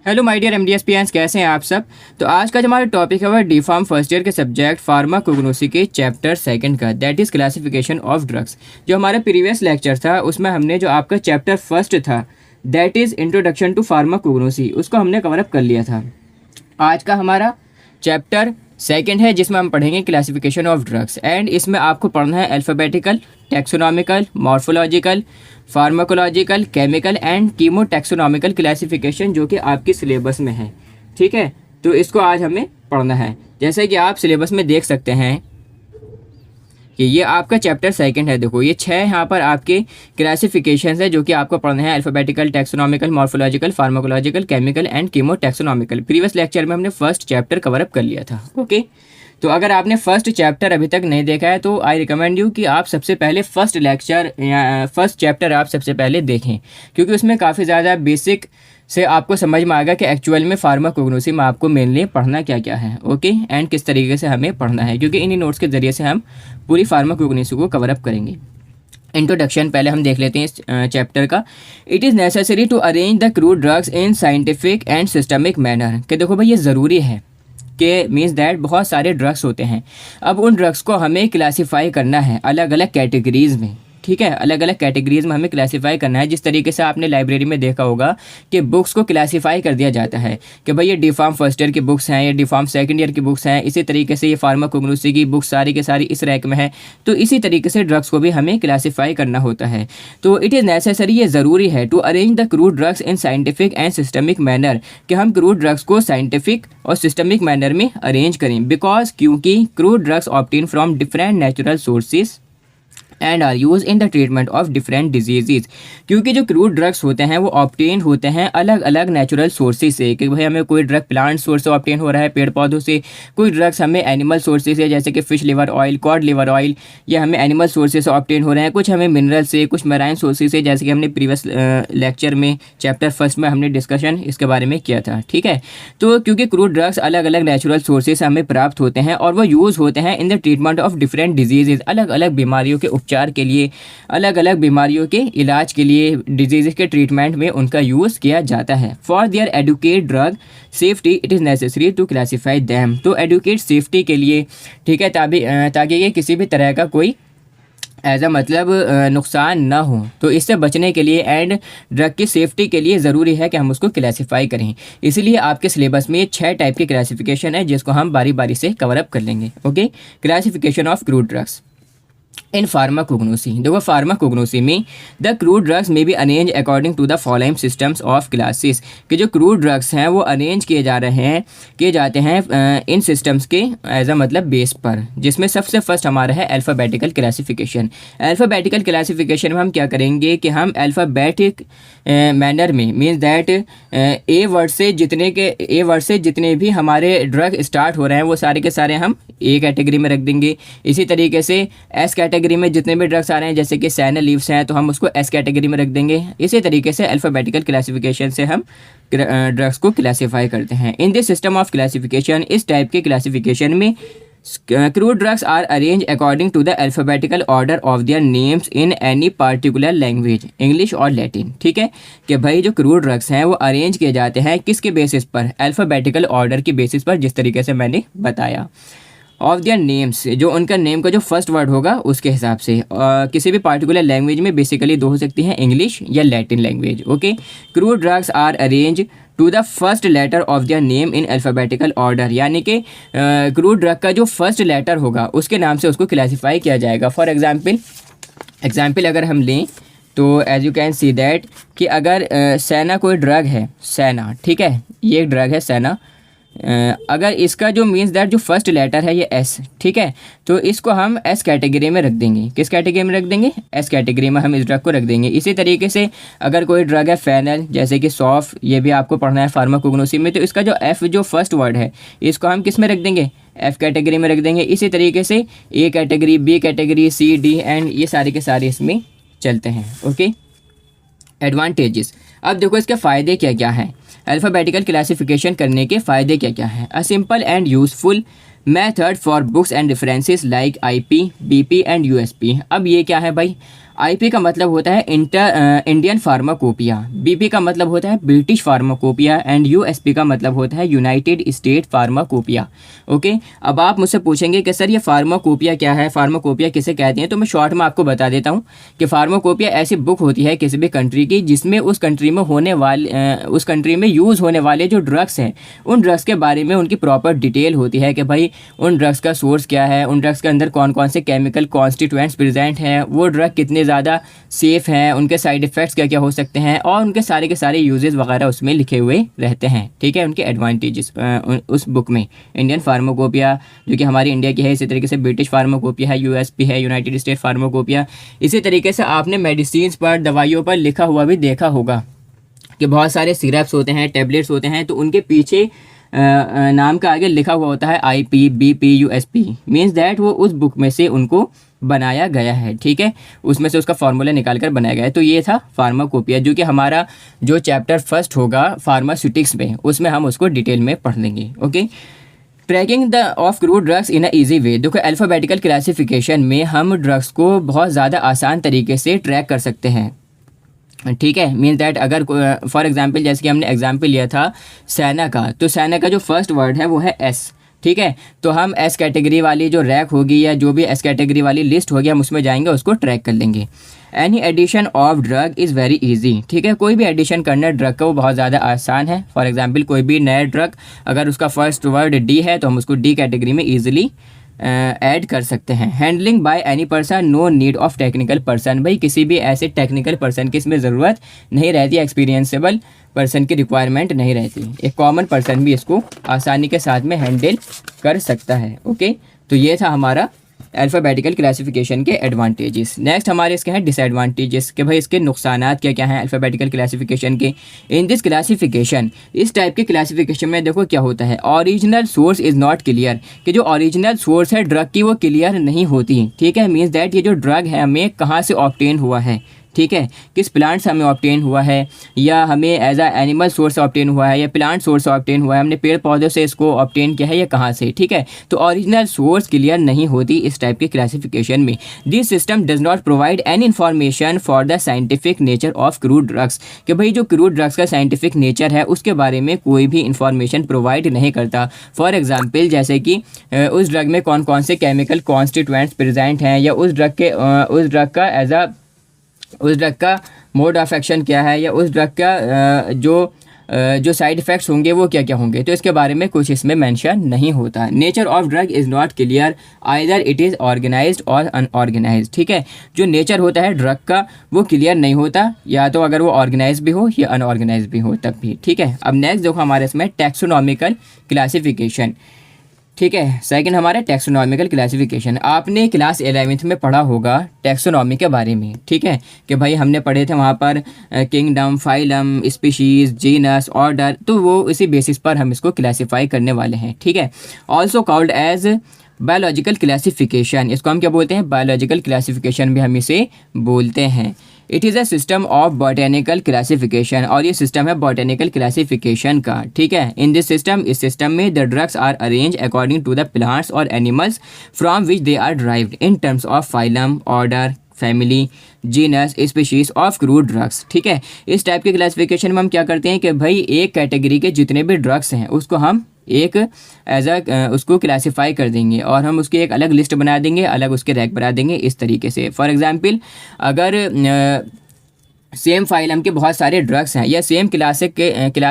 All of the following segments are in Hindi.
हेलो माय डियर एमडीएसपीएंस, कैसे हैं आप सब। तो आज का जो हमारा टॉपिक है वह डी फार्म फर्स्ट ईयर के सब्जेक्ट फार्माकोग्नोसी के चैप्टर सेकंड का, that is classification of drugs. जो हमारा प्रीवियस लेक्चर था उसमें हमने जो आपका चैप्टर फर्स्ट था that is introduction to pharmacognosy, उसको हमने कवर अप कर लिया था। आज का हमारा चैप्टर सेकंड है जिसमें हम पढ़ेंगे क्लासिफिकेशन ऑफ ड्रग्स, एंड इसमें आपको पढ़ना है alphabetical, taxonomical, morphological, pharmacological, chemical and chemotaxonomical classification, जो कि आपकी सिलेबस में है। ठीक है, तो इसको आज हमें पढ़ना है। जैसे कि आप सिलेबस में देख सकते हैं कि ये आपका चैप्टर सेकंड है। देखो ये 6 यहाँ पर आपके क्लासिफिकेशंस है जो कि आपको पढ़ना है, alphabetical, taxonomical, morphological, pharmacological, chemical and chemotaxonomical. Previous lecture में हमने फर्स्ट चैप्टर कवर अप कर लिया था। ओके, तो अगर आपने फर्स्ट चैप्टर अभी तक नहीं देखा है तो आई रिकमेंड यू कि आप सबसे पहले फर्स्ट लेक्चर या फर्स्ट चैप्टर आप सबसे पहले देखें, क्योंकि उसमें काफ़ी ज़्यादा बेसिक से आपको समझ में आएगा कि एक्चुअल में फार्माकोग्नोसी में आपको मेनली पढ़ना क्या क्या है। ओके, एंड किस तरीके से हमें पढ़ना है, क्योंकि इन्हीं नोट्स के ज़रिए से हम पूरी फार्माकोग्नोसी को कवर अप करेंगे। इंट्रोडक्शन पहले हम देख लेते हैं इस चैप्टर का। It is necessary to arrange the crude drugs in scientific and systemic manner. कि देखो भाई ये ज़रूरी है कि मीन्स दैट बहुत सारे ड्रग्स होते हैं, अब उन ड्रग्स को हमें क्लासीफाई करना है अलग अलग कैटेगरीज़ में। ठीक है, अलग अलग कैटेगरीज़ में हमें क्लासीफाई करना है। जिस तरीके से आपने लाइब्रेरी में देखा होगा कि बुक्स को क्लासीफाई कर दिया जाता है कि भाई ये डी फार्म फर्स्ट ईयर की बुक्स हैं, ये डी फार्म सेकेंड ईयर की बुक्स हैं, इसी तरीके से ये फार्माकोग्नोसी की बुक्स सारी के सारी इस रैक में है। तो इसी तरीके से ड्रग्स को भी हमें क्लासीफाई करना होता है। तो इट इज़ नेसेसरी, ये ज़रूरी है, to arrange the crude drugs in scientific and systemic manner, कि हम क्रूड ड्रग्स को साइंटिफिक और सिस्टमिक मैनर में अरेंज करें। बिकॉज क्योंकि crude drugs obtain from different natural sources and are use in the treatment of different disease. क्योंकि जो क्रूड ड्रग्स होते हैं वो ऑब्टेन होते हैं अलग अलग नेचुरल सोर्सेज से, कि भाई हमें कोई ड्रग प्लांट सोर्स से ऑब्टेन हो रहा है, पेड़ पौधों से, कोई ड्रग्स हमें एनिमल सोर्सेज से जैसे कि fish liver oil, cod liver oil, ये हमें एनिमल सोर्सेज से ऑब्टेन हो रहे हैं, कुछ हमें मिनरल से, कुछ मेराइन सोर्सेज से, जैसे कि हमने प्रीवियस लेक्चर में चैप्टर फर्स्ट में हमने डिस्कशन इसके बारे में किया था। ठीक है, तो क्योंकि क्रूड ड्रग्स अलग अलग नेचुरल सोर्सेज से हमें प्राप्त होते हैं और वो यूज़ होते हैं इन the treatment of different disease, अलग अलग बीमारियों के उपचार के लिए, अलग अलग बीमारियों के इलाज के लिए, डिजीज़ के ट्रीटमेंट में उनका यूज़ किया जाता है। For their adequate drug safety it is necessary to classify them. तो एडुकेट सेफ्टी के लिए, ठीक है, ताकि ये किसी भी तरह का कोई ऐसा मतलब नुकसान ना हो, तो इससे बचने के लिए एंड ड्रग की सेफ्टी के लिए ज़रूरी है कि हम उसको क्लासीफाई करें। इसलिए आपके सिलेबस में 6 टाइप की क्लासीफिकेशन है जिसको हम बारी बारी से कवर अप कर लेंगे। Okay, classification of crude drugs in pharmacognosy. देखो फार्माकोग्नोसी में द क्रूड ड्रग्स में be arrange according to the following systems of classes, कि जो क्रूड ड्रग्स हैं वो अरेंज किए जाते हैं इन सिस्टम्स के एज अ मतलब बेस पर, जिसमें सबसे फर्स्ट हमारा है अल्फ़ाबेटिकल क्लासिफिकेशन। अल्फ़ाबेटिकल क्लासिफिकेशन में हम क्या करेंगे कि हम अल्फ़ाबेटिक मैनर में, मीन्स दैट ए वर्ड से जितने भी हमारे ड्रग स्टार्ट हो रहे हैं वो सारे के सारे हम ए कैटेगरी में रख देंगे। इसी तरीके से एस कैटेगरी में जितने भी ड्रग्स आ रहे हैं जैसे कि सैनल लीव्स हैं तो हम उसको एस कैटेगरी में रख देंगे। इसी तरीके से अल्फ़ाबेटिकल क्लासिफिकेशन से हम ड्रग्स को क्लासीफाई करते हैं। In this system of classification, इस टाइप के क्लासिफिकेशन में crude drugs are arrange according to the alphabetical order of their names in any particular language, English और लैटिन। ठीक है, कि भाई जो क्रूड ड्रग्स हैं वो अरेंज किए जाते हैं किसके बेसिस पर, अल्फ़ाबेटिकल ऑर्डर की बेसिस पर, जिस तरीके से मैंने बताया। ऑफ देयर नेम्स, जो उनका नेम का जो फर्स्ट वर्ड होगा उसके हिसाब से। किसी भी पार्टिकुलर लैंग्वेज में बेसिकली 2 हो सकती हैं, इंग्लिश या Latin language. Okay, crude drugs are arrange to the first letter of their name in alphabetical order, यानी कि क्रूड ड्रग का जो फर्स्ट लेटर होगा उसके नाम से उसको क्लासीफाई किया जाएगा। फॉर एग्जाम्पल अगर हम लें तो as you can see that कि अगर सैना कोई ड्रग है, सैना, ठीक है, ये एक ड्रग है सैना, अगर इसका जो मीन्स दैट जो फर्स्ट लेटर है ये एस, ठीक है, तो इसको हम एस कैटेगरी में रख देंगे। किस कैटेगरी में रख देंगे, एस कैटेगरी में हम इस ड्रग को रख देंगे। इसी तरीके से अगर कोई ड्रग है फेनल, जैसे कि सॉफ, ये भी आपको पढ़ना है फार्माकोग्नोसी में, तो इसका जो एफ जो फर्स्ट वर्ड है इसको हम किस में रख देंगे, एफ कैटेगरी में रख देंगे। इसी तरीके से A category, B category, C, D and ये सारे के सारे इसमें चलते हैं। ओके, एडवांटेजेस, अब देखो इसके फ़ायदे क्या क्या हैं, अल्फ़ाबेटिकल क्लासिफिकेशन करने के फ़ायदे क्या क्या हैं। A simple and useful method for books and references like IP, BP and USP। अब ये क्या है भाई, IP का मतलब होता है इंडियन फार्माकोपिया, BP का मतलब होता है ब्रिटिश फार्माकोपिया एंड USP का मतलब होता है यूनाइटेड स्टेट फार्माकोपिया। ओके, अब आप मुझसे पूछेंगे कि सर ये फार्माकोपिया क्या है, फार्माकोपिया किसे कहते हैं, तो मैं शॉर्ट में आपको बता देता हूँ कि फार्माकोपिया ऐसी बुक होती है किसी भी कंट्री की जिसमें उस कंट्री में होने वाले उस कंट्री में यूज़ होने वाले जो ड्रग्स हैं उन ड्रग्स के बारे में उनकी प्रॉपर डिटेल होती है कि भाई उन ड्रग्स का सोर्स क्या है, उन ड्रग्स के अंदर कौन कौन से केमिकल कॉन्स्टिट्यूएंट्स प्रेजेंट हैं, वो ड्रग कितने ज़्यादा सेफ़ हैं, उनके साइड इफ़ेक्ट्स क्या क्या हो सकते हैं, और उनके सारे के सारे यूजेस वगैरह उसमें लिखे हुए रहते हैं। ठीक है, उनके एडवांटेजेस उस बुक में। इंडियन फार्माकोपिया जो कि हमारी इंडिया की है, इसी तरीके से ब्रिटिश फार्माकोपिया है, USP है, यूनाइटेड स्टेट फार्माकोपिया। इसी तरीके से आपने मेडिसिन पर, दवाइयों पर लिखा हुआ भी देखा होगा कि बहुत सारे सिरप्स होते हैं, टैबलेट्स होते हैं, तो उनके पीछे नाम का आगे लिखा हुआ होता है IP, BP, USP, means that वो उस बुक में से उनको बनाया गया है। ठीक है, उसमें से उसका फार्मूला निकाल कर बनाया गया है। तो ये था फार्माकोपिया, जो कि हमारा जो चैप्टर फर्स्ट होगा फार्मास्यूटिक्स में, उसमें हम उसको डिटेल में पढ़ लेंगे। Okay, tracking the of crude drugs in a easy way. देखो, अल्फ़ाबेटिकल क्लासिफिकेशन में हम ड्रग्स को बहुत ज़्यादा आसान तरीके से ट्रैक कर सकते हैं। ठीक है, मीन दैट अगर फॉर एग्जांपल जैसे कि हमने एग्जांपल लिया था सैना का, तो सैना का जो फर्स्ट वर्ड है वो है S। ठीक है, तो हम S कैटेगरी वाली जो रैक होगी या जो भी S कैटेगरी वाली लिस्ट होगी हम उसमें जाएंगे, उसको ट्रैक कर लेंगे। Any addition of drug is very easy. ठीक है, कोई भी एडिशन करना ड्रग का वो बहुत ज़्यादा आसान है। फॉर एग्जांपल कोई भी नया ड्रग अगर उसका फर्स्ट वर्ड D है तो हम उसको D कैटेगरी में ईजिली ऐड कर सकते हैं। Handling by any person, no need of technical person. भाई किसी भी ऐसे टेक्निकल पर्सन की इसमें ज़रूरत नहीं रहती, एक्सपीरियंसेबल पर्सन की रिक्वायरमेंट नहीं रहती, एक कॉमन पर्सन भी इसको आसानी के साथ में हैंडल कर सकता है। ओके, तो ये था हमारा अल्फ़ाबेटिकल क्लासिफिकेशन के एडवांटेजेस। नेक्स्ट हमारे इसके हैं डिसएडवांटेजेस, कि भाई इसके नुकसानात क्या क्या हैं अल्फ़ाबेटिकल क्लासिफिकेशन के। इन दिस क्लासिफिकेशन, इस टाइप के क्लासिफिकेशन में देखो क्या होता है, original source is not clear, कि जो ओरिजिनल सोर्स है ड्रग की वो क्लियर नहीं होती। ठीक है, मीन्स दैट ये जो ड्रग है हमें कहाँ से ऑब्टेन हुआ है, ठीक है, किस प्लांट से हमें ऑब्टेन हुआ है, या हमें एज अ एनिमल सोर्स से ऑब्टेन हुआ है, या प्लांट सोर्स से ऑब्टेन हुआ है, हमने पेड़ पौधों से इसको ऑब्टेन किया है या कहाँ से। ठीक है, तो ओरिजिनल सोर्स क्लियर नहीं होती इस टाइप के क्लासिफिकेशन में। This system does not provide any information for the scientific nature of crude drugs, कि भाई जो क्रूड ड्रग्स का साइंटिफिक नेचर है उसके बारे में कोई भी इंफॉर्मेशन प्रोवाइड नहीं करता। फॉर एग्जाम्पल जैसे कि उस ड्रग में कौन कौन से केमिकल कॉन्स्टिट्यूएंट्स प्रेजेंट हैं, या उस ड्रग का मोड ऑफ एक्शन क्या है, या उस ड्रग का जो साइड इफ़ेक्ट्स होंगे वो क्या क्या होंगे, तो इसके बारे में कुछ इसमें मेंशन नहीं होता। Nature of drug is not clear, either it is organised और अनऑर्गेनाइज्ड। ठीक है, जो नेचर होता है ड्रग का वो क्लियर नहीं होता, या तो अगर वो ऑर्गेनाइज भी हो या अनऑर्गेनाइज भी हो तब भी। ठीक है, अब नेक्स्ट देखो हमारे इसमें टैक्सोनॉमिकल क्लासिफिकेशन। ठीक है, सेकंड हमारा टैक्सोनॉमिकल क्लासिफिकेशन। आपने क्लास 11th में पढ़ा होगा टैक्सोनॉमी के बारे में। ठीक है, कि भाई हमने पढ़े थे वहाँ पर kingdom, phylum, species, genus, order, तो वो इसी बेसिस पर हम इसको क्लासीफाई करने वाले हैं। ठीक है, also called as biological classification, इसको हम क्या बोलते हैं, बायोलॉजिकल क्लासिफिकेशन भी हम इसे बोलते हैं। It is a system of botanical classification, और ये सिस्टम है बॉटेनिकल क्लासिफिकेशन का। ठीक है, इन दिस सिस्टम, इस सिस्टम में the drugs are arrange according to the plants और animals from which they are derived in terms of phylum, order, family, genus, species of crude drugs. ठीक है, इस टाइप के क्लासिफिकेशन में हम क्या करते हैं कि भाई एक कैटेगरी के जितने भी ड्रग्स हैं उसको हम एक उसको क्लासीफाई कर देंगे, और हम उसकी एक अलग लिस्ट बना देंगे, अलग उसके रैक बना देंगे इस तरीके से। फॉर एग्जांपल अगर सेम फाइलम के बहुत सारे ड्रग्स हैं, या सेम क्लास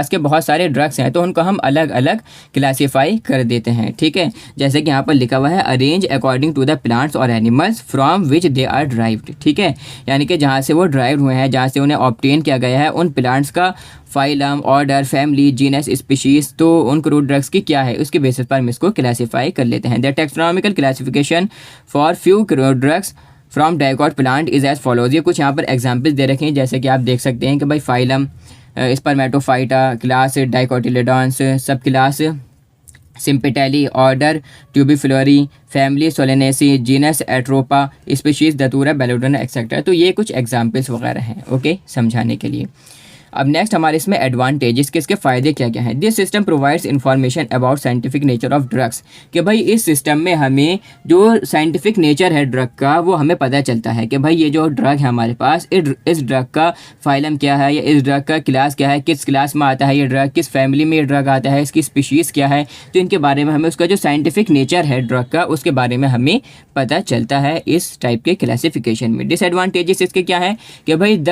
के बहुत सारे ड्रग्स हैं, तो उनको हम अलग अलग क्लासीफाई कर देते हैं। ठीक है, जैसे कि यहाँ पर लिखा हुआ है arrange according to the plants और animals from which they are derived. ठीक है, यानी कि जहाँ से वो ड्राइव हुए हैं, जहाँ से उन्हें ऑब्टेन किया गया है, उन प्लांट्स का phylum, order, family, genus, species, तो उन क्रूड ड्रग्स की क्या है उसके बेसिस पर हम इसको क्लासीफाई कर लेते हैं। The taxonomical classification for few crude drugs from dicot plant is as follows. ये कुछ यहाँ पर एग्जाम्पल्स दे रखे हैं, जैसे कि आप देख सकते हैं कि भाई phylum Spermatophyta, class dicotyledons, subclass sympetalae, order tubiflorae, family solanaceae, genus atropa, species datura, belladonna etcetera. तो ये कुछ एग्जाम्पल्स वगैरह हैं ओके समझाने के लिए। अब नेक्स्ट हमारे इसमें एडवांटेजेस के इसके फ़ायदे क्या क्या हैं। This system provides information about scientific nature of drugs, कि भाई इस सिस्टम में हमें जो साइंटिफिक नेचर है ड्रग का वो हमें पता चलता है कि भाई ये जो ड्रग है हमारे पास, इस ड्रग का फाइलम क्या है या इस ड्रग का क्लास क्या है, किस क्लास में आता है ये ड्रग, किस फैमिली में ये ड्रग आता है, इसकी स्पीशीज़ क्या है। तो इनके बारे में हमें उसका जो साइंटिफिक नेचर है ड्रग का उसके बारे में हमें पता चलता है इस टाइप के क्लासिफिकेशन में। डिसएडवांटेजेस इसके क्या है कि भाई the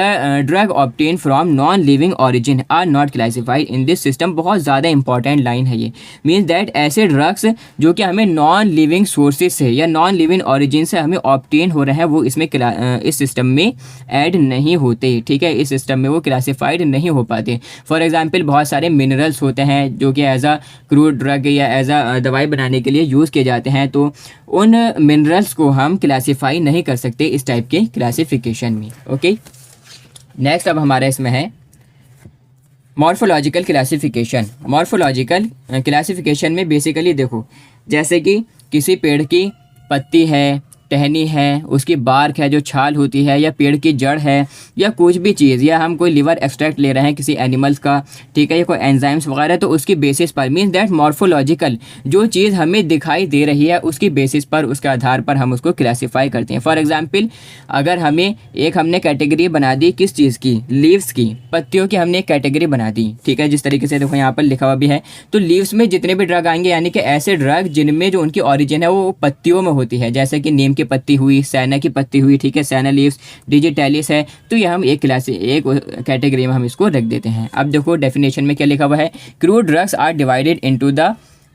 drug obtain from non living origin are not classified in this system. बहुत ज़्यादा इंपॉर्टेंट लाइन है ये। मीन्स दैट ऐसे ड्रग्स जो कि हमें नॉन लिविंग सोर्सेज से या नॉन लिविंग ऑरिजिन से हमें ऑब्टेन हो रहे हैं वो इसमें इस सिस्टम में ऐड नहीं होते, ठीक है, इस सिस्टम में वो क्लासिफाइड नहीं हो पाते। फॉर एग्जांपल बहुत सारे मिनरल्स होते हैं जो कि एज अ क्रूड ड्रग या एज अ दवाई बनाने के लिए यूज़ किए जाते हैं, तो उन मिनरल्स को हम क्लासिफाई नहीं कर सकते इस टाइप के क्लासिफिकेशन में। ओके, नेक्स्ट अब हमारा इसमें है मॉर्फोलॉजिकल क्लासिफिकेशन। मॉर्फोलॉजिकल क्लासिफिकेशन में बेसिकली देखो, जैसे कि किसी पेड़ की पत्ती है, टहनी है, उसकी बार्क है जो छाल होती है, या पेड़ की जड़ है, या कुछ भी चीज़, या हम कोई लिवर एक्सट्रैक्ट ले रहे हैं किसी एनिमल्स का, ठीक है, या कोई एंजाइम्स वगैरह, तो उसकी बेसिस पर मीन्स दैट मॉर्फोलॉजिकल जो चीज़ हमें दिखाई दे रही है उसकी बेसिस पर, उसके आधार पर हम उसको क्लासीफाई करते हैं। फॉर एग्जाम्पल अगर हमने कैटेगरी बना दी किस चीज़ की, लीव्स की, पत्तियों की हमने एक कैटेगरी बना दी, ठीक है, जिस तरीके से देखो यहाँ पर लिखा हुआ भी है। तो लीव्स में जितने भी ड्रग आएंगे यानी कि ऐसे ड्रग जिनमें जो उनकी ऑरिजिन है वो पत्तियों में होती है, जैसे कि नीम की पत्ती हुई, सैना की पत्ती हुई, ठीक है, सैना लीव्स, डिजिटैलिस है, तो ये हम एक कैटेगरी में हम इसको रख देते हैं। अब देखो डेफिनेशन में क्या लिखा हुआ है, crude drugs are divided into the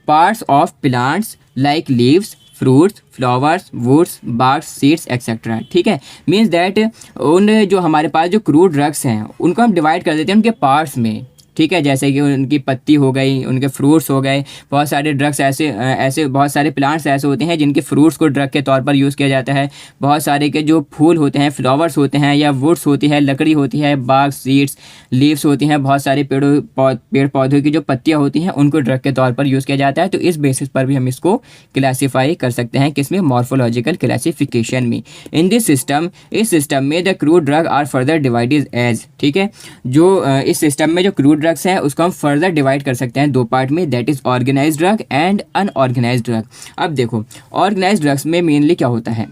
parts of plants like leaves, fruits, flowers, woods, barks, seeds etcetera, ठीक है। मीन्स दैट उन जो हमारे पास जो क्रूड ड्रग्स हैं उनको हम डिवाइड कर देते हैं उनके पार्ट्स में, ठीक है, जैसे कि उनकी पत्ती हो गई, उनके फ्रूट्स हो गए। बहुत सारे ड्रग्स ऐसे बहुत सारे प्लांट्स ऐसे होते हैं जिनके फ्रूट्स को ड्रग के तौर पर यूज़ किया जाता है। बहुत सारे के जो फूल होते हैं, फ्लावर्स होते हैं, या वुड्स होती है, लकड़ी होती है, बाग, सीड्स, लीव्स होती हैं, बहुत सारे पेड़ पौधों की जो पत्तियाँ होती हैं उनको ड्रग के तौर पर यूज़ किया जाता है। तो इस बेसिस पर भी हम इसको क्लासीफाई कर सकते हैं, किसमें, मॉर्फोलॉजिकल क्लासिफिकेशन में। इन दिस सिस्टम, इस सिस्टम में the crude drug are further divided as, ठीक है, जो इस सिस्टम में जो क्रूड ड्रग्स हैं उसको हम फर्दर डिवाइड कर सकते हैं दो पार्ट में, that is organised drug and unorganised drug. अब देखो ऑर्गेनाइज्ड ड्रग्स में मेनली क्या होता है,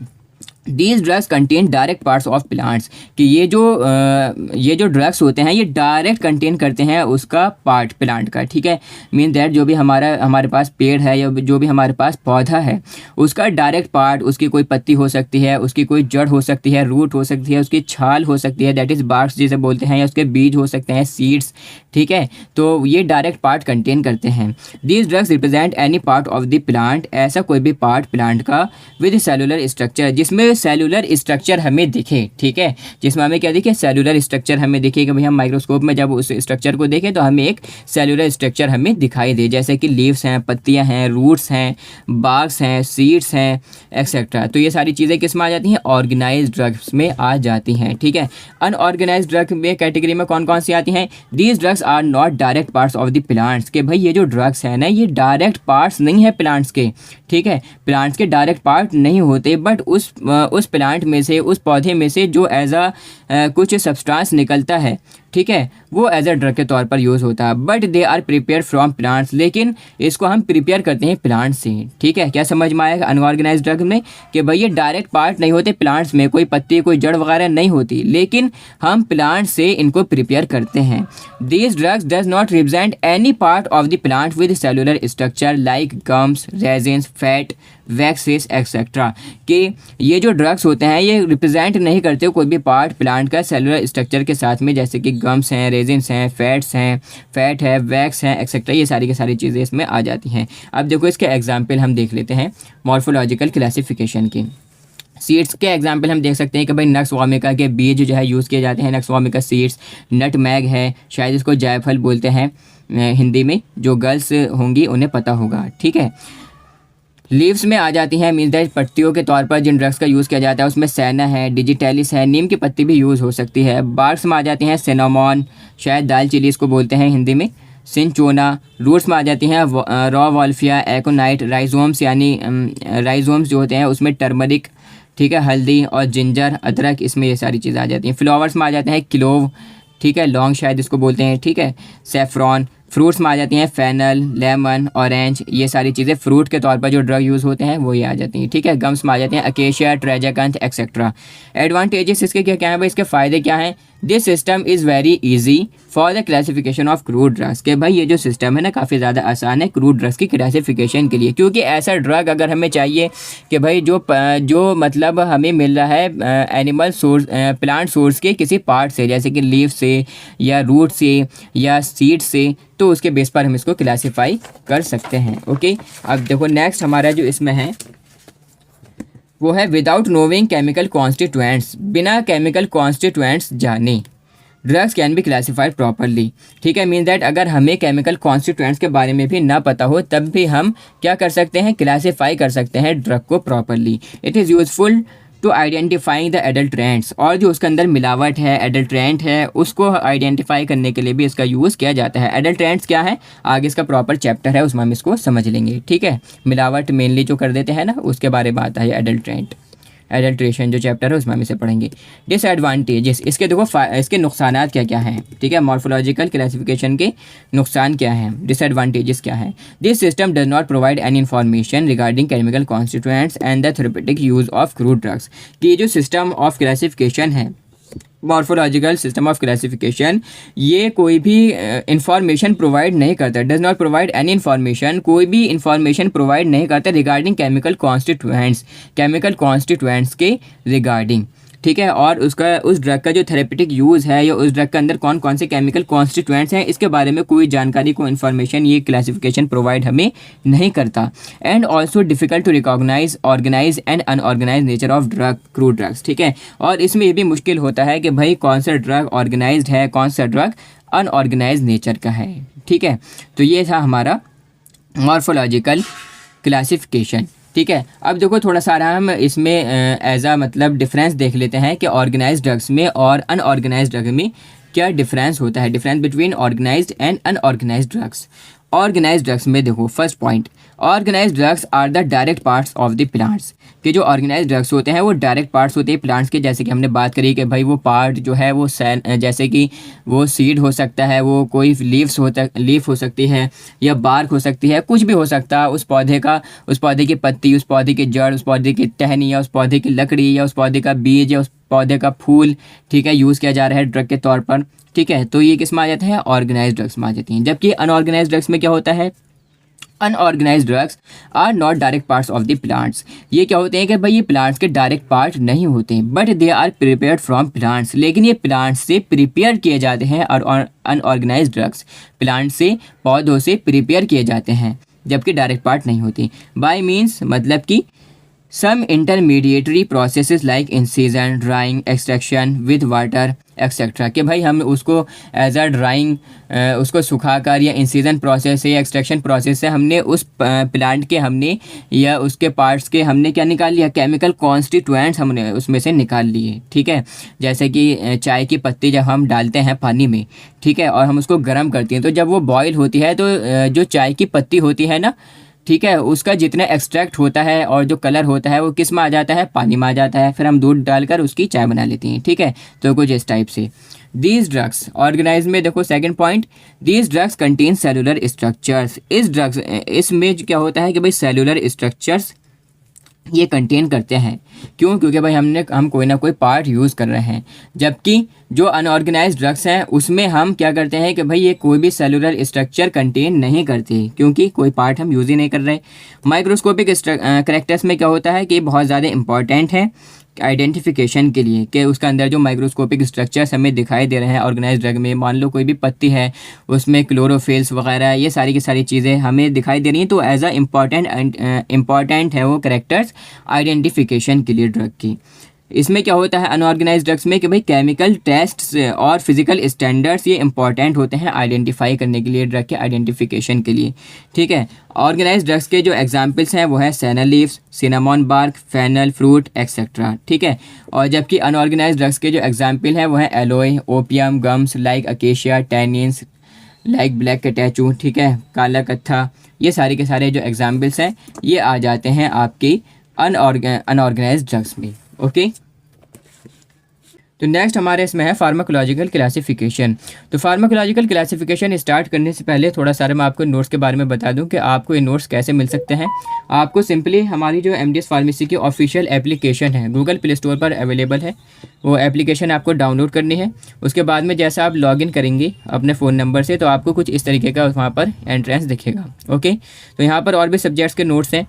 these drugs contain direct parts of plants, कि ये जो ड्रग्स होते हैं ये डायरेक्ट कंटेन करते हैं उसका पार्ट प्लांट का, ठीक है। मीन दैट जो भी हमारे पास पेड़ है या जो भी हमारे पास पौधा है उसका डायरेक्ट पार्ट, उसकी कोई पत्ती हो सकती है, उसकी कोई जड़ हो सकती है, रूट हो सकती है, उसकी छाल हो सकती है, दैट इज़ बार्क्स जिसे बोलते हैं, या उसके बीज हो सकते हैं, सीड्स, ठीक है। तो ये डायरेक्ट पार्ट कंटेन करते हैं। These drugs represent any part of the plant, ऐसा कोई भी पार्ट प्लांट का विद सेलुलर स्ट्रक्चर, जिसमें सेलुलर स्ट्रक्चर हमें दिखे, ठीक है, जिसमें हमें क्या दिखे, सेलुलर स्ट्रक्चर हमें दिखे, कि भाई हम माइक्रोस्कोप में जब उस स्ट्रक्चर को देखें तो हमें एक सेलुलर स्ट्रक्चर हमें दिखाई दे, जैसे कि लीव्स हैं, पत्तियां हैं, रूट्स हैं, बार्क्स हैं, सीड्स हैं एक्सेट्रा। तो ये सारी चीज़ें किस में आ जाती हैं, ऑर्गेनाइज्ड ड्रग्स में आ जाती हैं, ठीक है। अनऑर्गेनाइज्ड ड्रग में कैटेगरी में कौन कौन सी आती हैं, these drugs are not direct parts of the plants, के भाई ये जो ड्रग्स हैं ना ये डायरेक्ट पार्ट्स नहीं है प्लांट्स के, ठीक है, प्लांट्स के डायरेक्ट पार्ट नहीं होते, बट उस प्लांट में से, उस पौधे में से जो एज अ कुछ सब्सटेंस निकलता है, ठीक है, वो एज अ ड्रग के तौर पर यूज़ होता है, but they are prepare from plants, लेकिन इसको हम प्रिपेयर करते हैं प्लांट से, ठीक है। क्या समझ में आएगा अनऑर्गेनाइज्ड ड्रग में, कि भाई ये डायरेक्ट पार्ट नहीं होते प्लांट्स में, कोई पत्ती कोई जड़ वगैरह नहीं होती, लेकिन हम प्लांट से इनको प्रिपेयर करते हैं। These drugs does not represent any part of the plant with cellular structure like gums, resins, fat, waxes etcetera, कि ये जो ड्रग्स होते हैं ये रिप्रेजेंट नहीं करते कोई भी पार्ट प्लांट का सेलुलर स्ट्रक्चर के साथ में, जैसे कि गम्स हैं, रेजिन्स हैं, फैट है, वैक्स हैं एक्सेट्रा, ये सारी की सारी चीज़ें इसमें आ जाती हैं। अब देखो इसके एग्जाम्पल हम देख लेते हैं मॉर्फोलॉजिकल क्लासिफिकेशन की। सीड्स के एग्जाम्पल हम देख सकते हैं कि भाई नक्स वामिका के बीज जो है यूज़ किए जाते हैं, नक्स वामिका सीड्स, नटमैग है, शायद इसको जायफल बोलते हैं हिंदी में, जो गर्ल्स होंगी उन्हें पता होगा, ठीक है। लीव्स में आ जाती हैं, मीन्स दैट पत्तियों के तौर पर जिन ड्रग्स का यूज़ किया जाता है उसमें सैना है, डिजिटैलिस है, नीम की पत्ती भी यूज़ हो सकती है। बार्क्स में आ जाती हैं सिनामॉन, शायद दालचीनी इसको बोलते हैं हिंदी में, सिंचोना। रूट्स में आ जाती हैं रॉ वॉल्फिया, एकोनाइट। राइजोम्स यानी राइजोम्स जो होते हैं उसमें टर्मरिक, ठीक है, हल्दी और जिंजर, अदरक, इसमें ये सारी चीज़ें आ जाती हैं। फ्लावर्स में आ जाते हैं क्लोव, ठीक है, लौंग शायद इसको बोलते हैं, ठीक है, सेफ्रॉन। फ्रूट्स में आ जाती हैं फेनल, लेमन, ऑरेंज, ये सारी चीज़ें फ्रूट के तौर पर जो ड्रग यूज़ होते हैं वो ये आ जाती हैं, ठीक है। गम्स में आ जाते हैं अकेशिया, ट्रेजाकंथ एक्सेट्रा। एडवांटेजेस इसके क्या क्या हैं भाई, इसके फ़ायदे क्या हैं। This system is very easy for the classification of crude drugs, के भाई ये जो सिस्टम है ना काफ़ी ज़्यादा आसान है क्रूड ड्रग्स की क्लासिफिकेशन के लिए, क्योंकि ऐसा ड्रग अगर हमें चाहिए कि भाई जो मतलब हमें मिल रहा है एनिमल सोर्स, प्लांट सोर्स के किसी पार्ट से, जैसे कि लीफ से या रूट से या सीड से, तो उसके बेस पर हम इसको क्लासीफाई कर सकते हैं। ओके, अब देखो नेक्स्ट हमारा जो इसमें है वो है विदाउट नोविंग केमिकल कॉन्स्टिट्यूएंट्स, बिना केमिकल कॉन्स्टिट्यूएंट्स जाने drugs can be classified properly, ठीक है। मीन दैट अगर हमें केमिकल कॉन्स्टिट्यूएंट्स के बारे में भी ना पता हो तब भी हम क्या कर सकते हैं, क्लासीफाई कर सकते हैं ड्रग को properly. It is useful to identifying the adulterants, और जो उसके अंदर मिलावट है, एडल्ट्रेंट है, उसको आइडेंटिफाई करने के लिए भी इसका यूज़ किया जाता है। एडल्ट्रेंट्स क्या है, आगे इसका प्रॉपर चैप्टर है, उसमें हम इसको समझ लेंगे, ठीक है। मिलावट मेनली जो कर देते हैं ना, उसके बारे में आता है एडल्ट्रेंट, एडल्ट्रेशन जो चैप्टर है उसमें हम इसे पढ़ेंगे। डिसएडवांटेजेस, इसके देखो इसके नुकसानात क्या क्या हैं, ठीक है। मॉर्फोलॉजिकल क्लासिफिकेशन के नुकसान क्या हैं, डिसएडवांटेजेस क्या हैं। This system does not provide any information regarding chemical constituents and the therapeutic use of crude drugs, कि ये जो सिस्टम ऑफ क्लासिफिकेशन है, मॉर्फोलॉजिकल सिस्टम ऑफ क्लासिफिकेशन, ये कोई भी इंफॉर्मेशन प्रोवाइड नहीं करता, does not provide any information, कोई भी इंफॉर्मेशन प्रोवाइड नहीं करता regarding chemical constituents, chemical constituents के रिगार्डिंग, ठीक है। और उसका उस ड्रग का जो थेरेपेटिक यूज़ है या उस ड्रग के अंदर कौन कौन से केमिकल कॉन्स्टिट्यूएंट्स हैं, इसके बारे में कोई जानकारी, को इन्फॉर्मेशन ये क्लासिफिकेशन प्रोवाइड हमें नहीं करता। And also difficult to recognise organise and unorganise nature of drug, crude drugs, ठीक है। और इसमें ये भी मुश्किल होता है कि भाई कौन सा ड्रग ऑर्गेनाइज्ड है, कौन सा ड्रग अनऑर्गेनाइज नेचर का है, ठीक है। तो ये था हमारा मॉर्फोलॉजिकल क्लासिफिकेशन, ठीक है। अब देखो थोड़ा सारा हम इसमें एज आ मतलब डिफरेंस देख लेते हैं कि ऑर्गेनाइज्ड ड्रग्स में और अनऑर्गेनाइज्ड ड्रग में क्या डिफरेंस होता है, difference between organised and unorganised drugs. Organised drugs में देखो first point, organised drugs are the direct parts of the plants, कि जो ऑर्गेनाइज्ड ड्रग्स होते हैं वो डायरेक्ट पार्ट्स होते हैं प्लांट्स के, जैसे कि हमने बात करी कि भाई वो पार्ट जो है वो सेल, जैसे कि वो सीड हो सकता है, वो कोई लीफ हो सकती है या बार्क हो सकती है, कुछ भी हो सकता है उस पौधे का, उस पौधे की पत्ती, उस पौधे की जड़, उस पौधे की टहनी या उस पौधे की लकड़ी या उस पौधे का बीज या उस पौधे का फूल, ठीक है, यूज़ किया जा रहा है ड्रग के तौर पर, ठीक है। तो ये किस में आ जाते हैं, ऑर्गेनाइज्ड ड्रग्स में आ जाती हैं। जबकि अनऑर्गेनाइज्ड ड्रग्स में क्या होता है, unorganised drugs are not direct parts of the plants, ये क्या होते हैं कि भाई ये प्लांट्स के डायरेक्ट पार्ट नहीं होते, but they are prepared from plants, लेकिन ये प्लांट्स से प्रिपेयर किए जाते हैं। और अनऑर्गेनाइज्ड ड्रग्स प्लांट से, पौधों से प्रिपेयर किए जाते हैं, जबकि डायरेक्ट पार्ट नहीं होती। बाय मीन्स मतलब कि some intermediatory processes like incision, drying, extraction with water etcetera, कि भाई हम उसको एज अ ड्राइंग, उसको सुखाकर या इंसीजन प्रोसेस से या एक्सट्रैक्शन प्रोसेस से हमने उस प्लांट के हमने या उसके पार्ट्स के हमने क्या निकाल लिया, केमिकल कॉन्स्टिट्यूएंट्स हमने उसमें से निकाल लिए, ठीक है। जैसे कि चाय की पत्ती जब हम डालते हैं पानी में, ठीक है, और हम उसको गर्म करते हैं, तो जब वो बॉयल होती है तो जो चाय की पत्ती होती है ना, ठीक है, उसका जितना एक्सट्रैक्ट होता है और जो कलर होता है वो किस में आ जाता है, पानी में आ जाता है, फिर हम दूध डालकर उसकी चाय बना लेते हैं, ठीक है। तो कुछ इस टाइप से दीज ड्रग्स ऑर्गेनाइज में देखो second point, these drugs contain cellular structures, इस ड्रग्स इसमें क्या होता है कि भाई सेलुलर स्ट्रक्चर्स ये कंटेन करते हैं, क्यों, क्योंकि भाई हम कोई ना कोई पार्ट यूज़ कर रहे हैं। जबकि जो अनऑर्गेनाइज्ड ड्रग्स हैं उसमें हम क्या करते हैं कि भाई ये कोई भी सेलुलर स्ट्रक्चर कंटेन नहीं करते, क्योंकि कोई पार्ट हम यूज़ ही नहीं कर रहे। माइक्रोस्कोपिक करैक्टर्स में क्या होता है कि बहुत ज़्यादा इंपॉर्टेंट है आइडेंटिफिकेशन के लिए, कि उसका अंदर जो माइक्रोस्कोपिक स्ट्रक्चर्स हमें दिखाई दे रहे हैं ऑर्गेनाइज्ड ड्रग में, मान लो कोई भी पत्ती है उसमें क्लोरोफिल्स वगैरह ये सारी की सारी चीज़ें हमें दिखाई दे रही हैं, तो एज अ इम्पॉर्टेंट है वो करैक्टर्स आइडेंटिफिकेशन के लिए ड्रग की। इसमें क्या होता है अनऑर्गेनाइज्ड ड्रग्स में कि भाई केमिकल टेस्ट्स और फिजिकल स्टैंडर्ड्स ये इंपॉर्टेंट होते हैं आइडेंटिफाई करने के लिए, ड्रग के आइडेंटिफिकेशन के लिए, ठीक है। ऑर्गेनाइज्ड ड्रग्स के जो एग्जांपल्स हैं वो है senna leaves, cinnamon bark, fennel fruit etcetera, ठीक है। और जबकि अनऑर्गेनाइज्ड ड्रग्स के जो एग्जाम्पल हैं वो है alloy, opium, gums like acacia, tannins like black catechu, ठीक है, काला कत्था, ये सारे के सारे जो एग्जाम्पल्स हैं ये आ जाते हैं आपकी अनऑर्गेनाइज्ड ड्रग्स में, ओके। तो नेक्स्ट हमारे इसमें है फार्माकोलॉजिकल क्लासिफिकेशन। तो फार्माकोलॉजिकल क्लासिफिकेशन स्टार्ट करने से पहले थोड़ा सारा मैं आपको नोट्स के बारे में बता दूं कि आपको ये नोट्स कैसे मिल सकते हैं। आपको सिंपली हमारी जो एमडीएस फार्मेसी की ऑफिशियल एप्लीकेशन है गूगल प्ले स्टोर पर अवेलेबल है, वो एप्लीकेशन आपको डाउनलोड करनी है। उसके बाद में जैसा आप लॉगिन करेंगे अपने फ़ोन नंबर से, तो आपको कुछ इस तरीके का वहाँ पर एंट्रेंस दिखेगा। ओके, तो यहाँ पर और भी सब्जेक्ट्स के नोट्स हैं,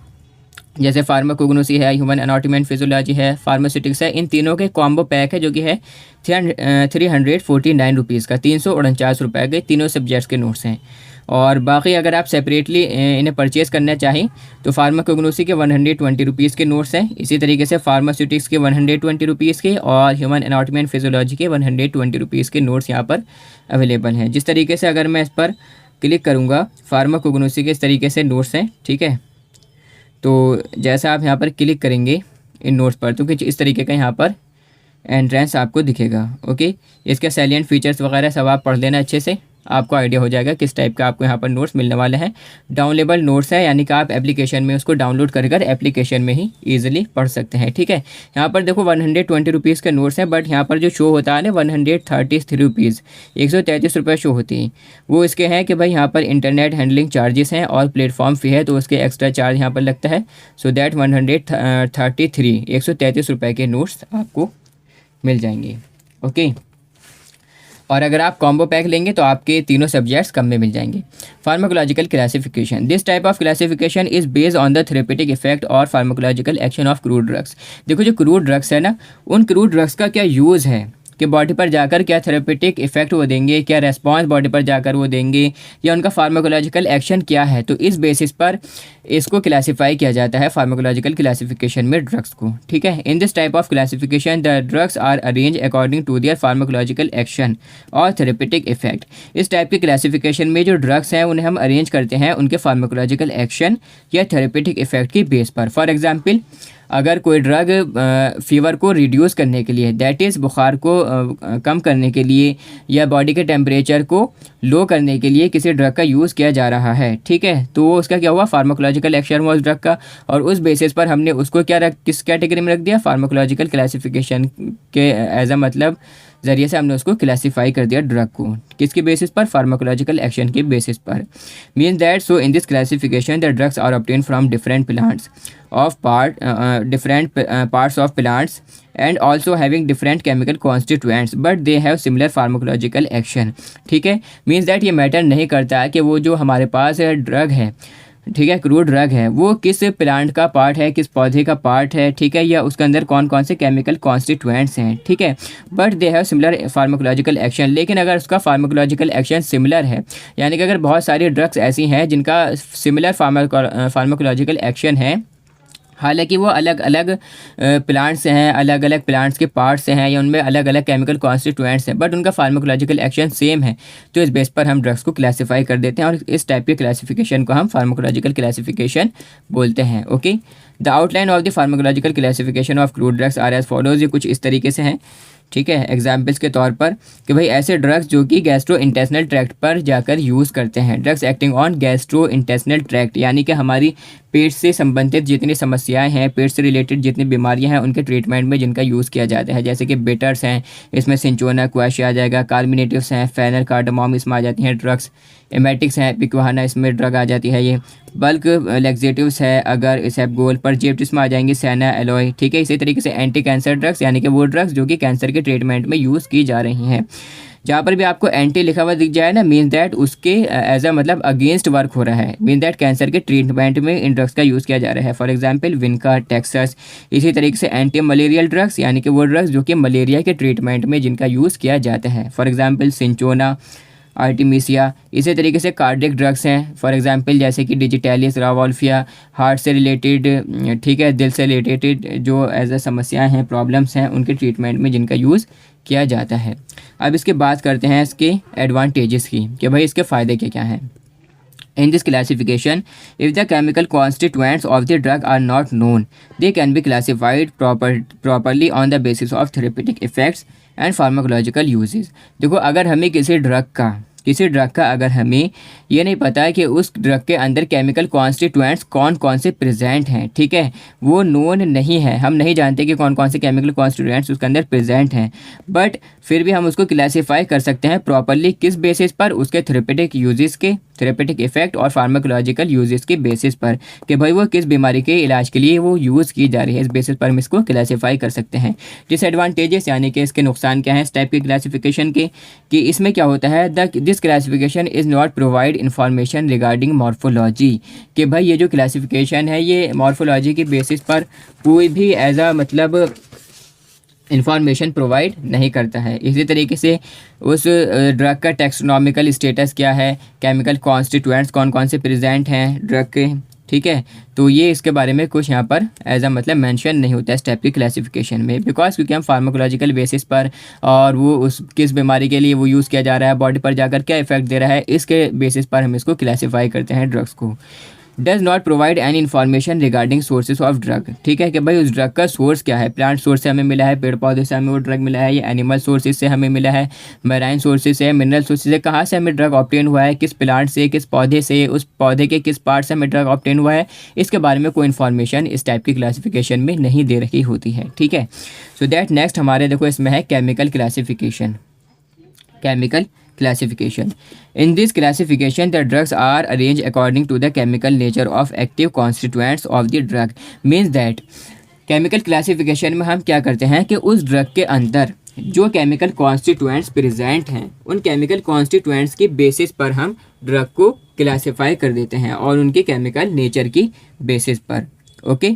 जैसे फार्माकोग्नोसी है, ह्यूमन एनाटॉमी एंड फिजियोलॉजी है, फार्मास्यूटिक्स है। इन तीनों के कॉम्बो पैक है जो कि है 349 रुपीज़ का, 349 रुपये के तीनों सब्जेक्ट्स के नोट्स हैं। और बाकी अगर आप सेपरेटली इन्हें परचेज़ करना चाहें तो फार्माकोग्नोसी के 120 रुपीज़ के नोट्स हैं। इसी तरीके से फार्मास्यूटिक्स के 120 रुपीज़ के और ह्यूमन एनाटॉमी एंड फिजियोलॉजी के 120 रुपीज़ के नोट्स यहाँ पर अवेलेबल हैं। जिस तरीके से अगर मैं इस पर क्लिक करूँगा, फार्माकोग्नोसी के इस तरीके से नोट्स हैं, ठीक है। तो जैसा आप यहाँ पर क्लिक करेंगे इन नोट्स पर, तो कुछ इस तरीके का यहाँ पर एंट्रेंस आपको दिखेगा। ओके, इसके सैलिएंट फीचर्स वगैरह सब आप पढ़ लेना अच्छे से, आपको आइडिया हो जाएगा किस टाइप का आपको यहाँ पर नोट्स मिलने वाले हैं। डाउनलोडेबल नोट्स है, यानी कि आप एप्लीकेशन में उसको डाउनलोड कर एप्लीकेशन में ही ईजिली पढ़ सकते हैं, ठीक है। यहाँ पर देखो 120 रुपीज़ के नोट्स हैं, बट यहाँ पर जो शो होता है ना 133 रुपीज़, 133 रुपये शो होती हैं। वो इसके हैं कि भाई यहाँ पर इंटरनेट हैंडलिंग चार्जेस हैं और प्लेटफॉर्म फ़ी है, तो उसके एक्स्ट्रा चार्ज यहाँ पर लगता है। सो दैट 133 रुपये के नोट्स आपको मिल जाएंगे। ओके, और अगर आप कॉम्बो पैक लेंगे तो आपके तीनों सब्जेक्ट्स कम में मिल जाएंगे। Pharmacological classification, this type of classification is based on the therapeutic effect और pharmacological action of crude drugs. देखो जो क्रूड ड्रग्स है ना, उन क्रूड ड्रग्स का क्या यूज़ है कि बॉडी पर जाकर क्या थेरेपेटिक इफेक्ट वो देंगे, क्या रेस्पॉन्स बॉडी पर जाकर वो देंगे, या उनका फार्माकोलॉजिकल एक्शन क्या है। तो इस बेसिस पर इसको क्लासीफाई किया जाता है फार्माकोलॉजिकल क्लासिफिकेशन में ड्रग्स को, ठीक है। In this type of classification the drugs are arrange according to their pharmacological action और थेरेपेटिक इफेक्ट। इस टाइप के क्लासिफिकेशन में जो ड्रग्स हैं उन्हें हम अरेंज करते हैं उनके फार्माकोलॉजिकल एक्शन या थेरेपेटिक इफेक्ट की बेस पर। फॉर एग्जाम्पल, अगर कोई ड्रग फीवर को रिड्यूस करने के लिए, दैट इज़ बुखार को कम करने के लिए या बॉडी के टेम्परेचर को लो करने के लिए किसी ड्रग का यूज़ किया जा रहा है, ठीक है, तो उसका क्या हुआ, फार्माकोलॉजिकल एक्शन हुआ उस ड्रग का, और उस बेसिस पर हमने उसको किस कैटेगरी में रख दिया, फार्माकोलॉजिकल क्लासिफिकेशन के एज अ मतलब ज़रिए से हमने उसको क्लासीफाई कर दिया ड्रग को। किसके बेसिस पर, फार्माकोलॉजिकल एक्शन के बेसिस पर। Means that so in this classification the drugs are obtain from different plants of different parts of plants and also having different chemical constituents but they have similar pharmacological action, ठीक है। मीन्स दैट ये मैटर नहीं करता कि वो जो हमारे पास ड्रग है, ठीक है, क्रूड ड्रग है, वो किस प्लांट का पार्ट है, किस पौधे का पार्ट है, ठीक है, या उसके अंदर कौन कौन से केमिकल कॉन्स्टिट्यूएंट्स हैं, ठीक है, but they have similar pharmacological action. लेकिन अगर उसका फार्माकोलॉजिकल एक्शन सिमिलर है, यानी कि अगर बहुत सारी ड्रग्स ऐसी हैं जिनका सिमिलर फार्माकोलॉजिकल एक्शन है, हालांकि वो अलग अलग प्लांट्स हैं, अलग अलग प्लांट्स के पार्ट्स हैं, या उनमें अलग अलग केमिकल कॉन्स्टिट्यूएंट्स हैं, बट उनका फार्माकोलॉजिकल एक्शन सेम है, तो इस बेस पर हम ड्रग्स को क्लासीफाई कर देते हैं और इस टाइप के क्लासिफिकेशन को हम फार्माकोलॉजिकल क्लासिफिकेशन बोलते हैं। Okay, the outline of the pharmacological classification of crude drugs are as follows, ये कुछ इस तरीके से हैं, ठीक है। एग्जाम्पल्स के तौर पर कि भाई ऐसे ड्रग्स जो कि गैस्ट्रो इंटेस्टिनल ट्रैक्ट पर जाकर यूज़ करते हैं, drugs acting on gastro intestinal tract, यानी कि हमारी पेट से संबंधित जितनी समस्याएं हैं, पेट से रिलेटेड जितनी बीमारियां हैं, उनके ट्रीटमेंट में जिनका यूज़ किया जाता है, जैसे कि बेटर्स हैं, इसमें सिंचोना क्वाशिया आ जाएगा, कार्मिनेटिव्स हैं, फेनल कार्डामोम इसमें आ जाती हैं ड्रग्स, एमेटिक्स हैं, पिक्वाना इसमें ड्रग आ जाती है, ये बल्क लेक्सेटिव्स है, अगर इसएपगोल, परजेप्टिस में आ जाएंगे सैना एलॉय, ठीक है। इसी तरीके से एंटी कैंसर ड्रग्स, यानी कि वो ड्रग्स जो कि कैंसर के ट्रीटमेंट में यूज़ की जा रही हैं। जहाँ पर भी आपको एंटी लिखा हुआ दिख जाए ना, मीन दैट उसके एज अ मतलब अगेंस्ट वर्क हो रहा है, मीन दैट कैंसर के ट्रीटमेंट में इन ड्रग्स का यूज़ किया जा रहा है। For example विनका, Texas. इसी तरीके से एंटी मलेरियल ड्रग्स, यानी कि वो ड्रग्स जो कि मलेरिया के ट्रीटमेंट में जिनका यूज़ किया जाता है, फॉर एग्जांपल सिंचोना, आर्टिमिसिया। इसी तरीके से कार्डियक ड्रग्स हैं, फॉर एग्जांपल जैसे कि डिजिटैलिस, रावोल्फिया, हार्ट से रिलेटेड, ठीक है, दिल से रिलेटेड जो एज अ समस्याएं हैं, प्रॉब्लम्स हैं, उनके ट्रीटमेंट में जिनका यूज़ किया जाता है। अब इसके बात करते हैं इसके एडवांटेजेस की कि भाई इसके फ़ायदे क्या क्या हैं। In this classification, if the chemical constituents of the drug are not known, they can be classified properly on the basis of therapeutic effects and pharmacological uses. देखो, अगर हमें किसी ड्रग का किसी ड्रग का अगर हमें ये नहीं पता है कि उस ड्रग के अंदर केमिकल कॉन्स्टिट्यूएंट्स कौन कौन से प्रेजेंट हैं, ठीक है, वो नोन नहीं है, हम नहीं जानते कि कौन कौन से केमिकल कॉन्स्टिट्यूएंट्स उसके अंदर प्रेजेंट हैं, बट फिर भी हम उसको क्लासीफाई कर सकते हैं प्रॉपरली किस बेसिस पर, उसके थेरेपेटिक यूजेस के, थेरेपेटिक इफेक्ट और फार्माकोलॉजिकल यूजेस के बेसिस पर कि भाई वो किस बीमारी के इलाज के लिए वो यूज़ की जा रही है, इस बेसिस पर हम इसको क्लासीफाई कर सकते हैं। डिसएडवांटेजेस यानी कि इसके नुकसान क्या हैं इस टाइप के क्लासिफिकेशन के, कि इसमें क्या होता है, this classification is not provide information regarding morphology, कि भाई ये जो क्लासिफिकेशन है ये मॉर्फोलॉजी के बेसिस पर कोई भी एज अ मतलब इंफॉर्मेशन प्रोवाइड नहीं करता है। इसी तरीके से उस ड्रग का टैक्सोनॉमिकल स्टेटस क्या है, केमिकल कॉन्स्टिट्यूएंट्स कौन कौन से प्रेजेंट हैं ड्रग के, ठीक है, तो ये इसके बारे में कुछ यहाँ पर एज अ मतलब मेंशन नहीं होता है स्टेप की क्लासिफिकेशन में, बिकॉज क्योंकि हम फार्माकोलॉजिकल बेसिस पर और वो उस किस बीमारी के लिए वो यूज़ किया जा रहा है, बॉडी पर जाकर क्या इफेक्ट दे रहा है, इसके बेसिस पर हम इसको क्लासीफाई करते हैं ड्रग्स को। Does not provide any information regarding sources of drug, ठीक है, कि भाई उस ड्रग का सोर्स क्या है, प्लांट सोर्स से हमें मिला है, पेड़ पौधे से हमें वो ड्रग मिला है, या एनिमल सोर्सेज से हमें मिला है, मैराइन सोर्सेज से, मिनरल सोर्सेज से, कहाँ से हमें ड्रग ऑब्टेन हुआ है, किस प्लांट से, किस पौधे से, उस पौधे के किस पार्ट से हमें ड्रग ऑब्टेन हुआ है, इसके बारे में कोई इन्फॉर्मेशन इस टाइप की क्लासिफिकेशन में नहीं दे रखी होती है, ठीक है। सो दैट नेक्स्ट हमारे देखो इसमें है chemical classification. Chemical classification. In this classification, the drugs are arranged according to the chemical nature of active constituents of the drug. Means that chemical classification में हम क्या करते हैं कि उस ड्रग के अंदर जो केमिकल कॉन्स्टिट्यूएंट्स प्रेजेंट हैं उन केमिकल कॉन्स्टिट्यूएंट्स की बेसिस पर हम ड्रग को क्लासीफाई कर देते हैं और उनके केमिकल नेचर की बेसिस पर, okay.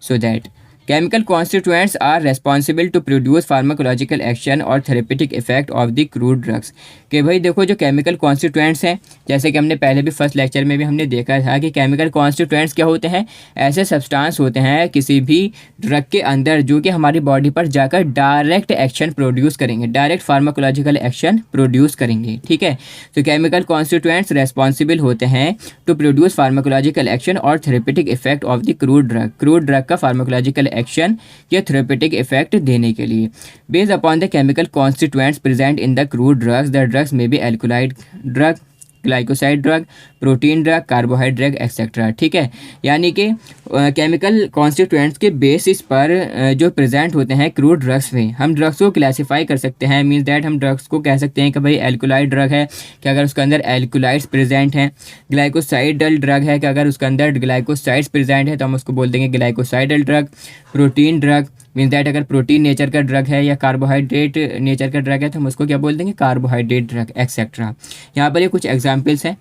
So that chemical constituents are responsible to produce pharmacological action और therapeutic effect of the crude drugs। कि भाई देखो जो केमिकल कॉन्स्टिट्यूएंट्स हैं, जैसे कि हमने पहले भी फर्स्ट लेक्चर में भी हमने देखा था कि केमिकल कॉन्स्टिट्यूएंट्स क्या होते हैं, ऐसे सब्सटेंस होते हैं किसी भी ड्रग के अंदर जो कि हमारी बॉडी पर जाकर डायरेक्ट एक्शन प्रोड्यूस करेंगे, डायरेक्ट फार्माकोलॉजिकल एक्शन प्रोड्यूस करेंगे, ठीक है। तो केमिकल कॉन्स्टिट्यूएंट्स रेस्पॉन्सिबल होते हैं टू प्रोड्यूस फार्माकोलॉजिकल एक्शन और therapeutic effect of the crude drug, crude drug का फार्माकोलॉजिकल एक्शन या थेरेपेटिक इफेक्ट देने के लिए। Based upon the chemical constituents present in the crude drugs, the drugs में be alkaloid drug, glycoside drug, protein drug, carbohydrate etcetera, ठीक है। यानी कि केमिकल कॉन्स्टिट्यूएंट्स के बेसिस पर जो प्रेजेंट होते हैं क्रूड ड्रग्स में हम ड्रग्स को क्लासीफाई कर सकते हैं। मींस दैट हम ड्रग्स को कह सकते हैं कि भाई एल्कोलाइड ड्रग है कि अगर उसके अंदर एल्कोलाइड्स प्रेजेंट हैं, ग्लाइकोसाइडल ड्रग है कि अगर उसके अंदर ग्लाइकोसाइड्स प्रेजेंट है तो हम उसको बोल देंगे ग्लाइकोसाइडल drug. Protein drug means that अगर प्रोटीन नेचर का ड्रग है या कार्बोहाइड्रेट नेचर का ड्रग है तो हम उसको क्या बोल देंगे, कार्बोहाइड्रेट ड्रग एक्सेट्रा। यहाँ पर ये कुछ एग्जांपल्स हैं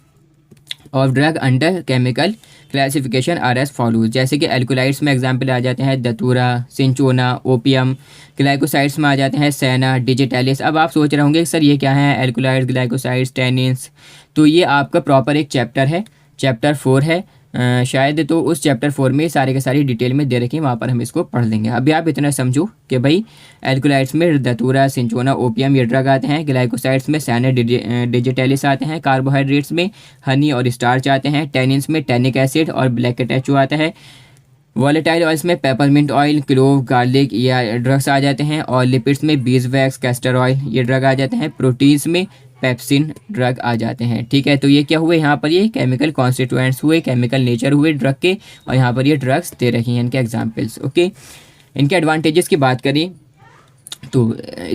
of drug under chemical classification R S follows. जैसे कि एल्कोलाइड्स में एग्जांपल आ जाते हैं दतूरा, सिंचोना, ओपियम। ग्लाइकोसाइड्स में आ जाते हैं सेना, डिजिटैलिस। अब आप सोच रहे होंगे सर ये क्या है, एल्कोलाइड्स, ग्लाइकोसाइड्स, टेनिन्स। तो ये आपका प्रॉपर एक चैप्टर है, चैप्टर 4 है शायद, तो उस चैप्टर 4 में सारे के सारी डिटेल में दे रखी है, वहाँ पर हम इसको पढ़ लेंगे। अभी आप इतना समझो कि भाई एल्कोलाइड्स में दतूरा, सिंचोना, ओपियम ये ड्रग आते हैं, ग्लाइकोसाइड्स में सैना, डिजिटैलिस आते हैं, कार्बोहाइड्रेट्स में हनी और स्टार्च आते हैं, टेनिन्स में टैनिक एसिड और ब्लैक कैटेचू आता है, वॉलेटाइल ऑयल्स में पेपरमिंट ऑयल, क्लोव, गार्लिक या ड्रग्स आ जाते हैं, और लिपिड्स में बीज वैक्स, कैस्टर ऑयल ये ड्रग आ जाते हैं, प्रोटीन्स में पेप्सिन ड्रग आ जाते हैं, ठीक है। तो ये क्या हुए, यहाँ पर ये केमिकल कॉन्स्टिट्यूएंट्स हुए, केमिकल नेचर हुए ड्रग के, और यहाँ पर ये ड्रग्स दे रही हैं इनके एग्जाम्पल्स, ओके। इनके एडवांटेजेस की बात करें तो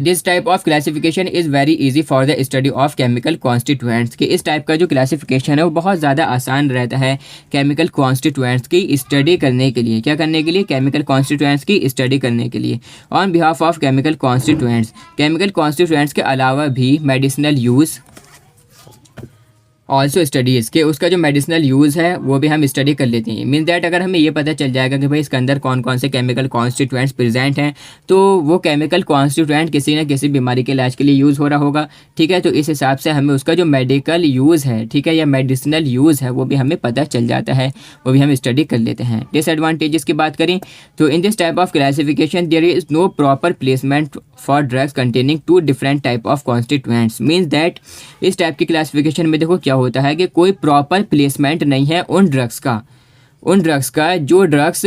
this type of classification is very easy for the study of chemical constituents. कि इस टाइप का जो क्लासिफिकेशन है वो बहुत ज़्यादा आसान रहता है केमिकल कॉन्स्टिट्यूएंट्स की स्टडी करने के लिए। क्या करने के लिए, केमिकल कॉन्स्टिट्यूएंट्स की स्टडी करने के लिए। On behalf of chemical constituents, chemical constituents के अलावा भी मेडिसिनल यूज़ ऑल्सो स्टडीज़ के उसका जो मेडिसिनल यूज़ है वो भी हम स्टडी कर लेते हैं। मीन दैट अगर हमें ये पता चल जाएगा कि भाई इसके अंदर कौन कौन से केमिकल कॉन्स्टिट्यूएंट्स प्रेजेंट हैं तो वो केमिकल कॉन्स्टिट्यूएंट किसी न किसी बीमारी के इलाज के लिए यूज़ हो रहा होगा, ठीक है। तो इस हिसाब से हमें उसका जो मेडिकल यूज़ है, ठीक है, या मेडिसिनल यूज़ है वो भी हमें पता चल जाता है, वो भी हम स्टडी कर लेते हैं। डिसएडवांटेजेस की बात करें तो in this type of classification there is no proper placement for drugs containing 2 different type of constituents. Means that इस टाइप की क्लासिफिकेशन में देखो क्या होता है कि कोई प्रॉपर प्लेसमेंट नहीं है उन ड्रग्स का जो ड्रग्स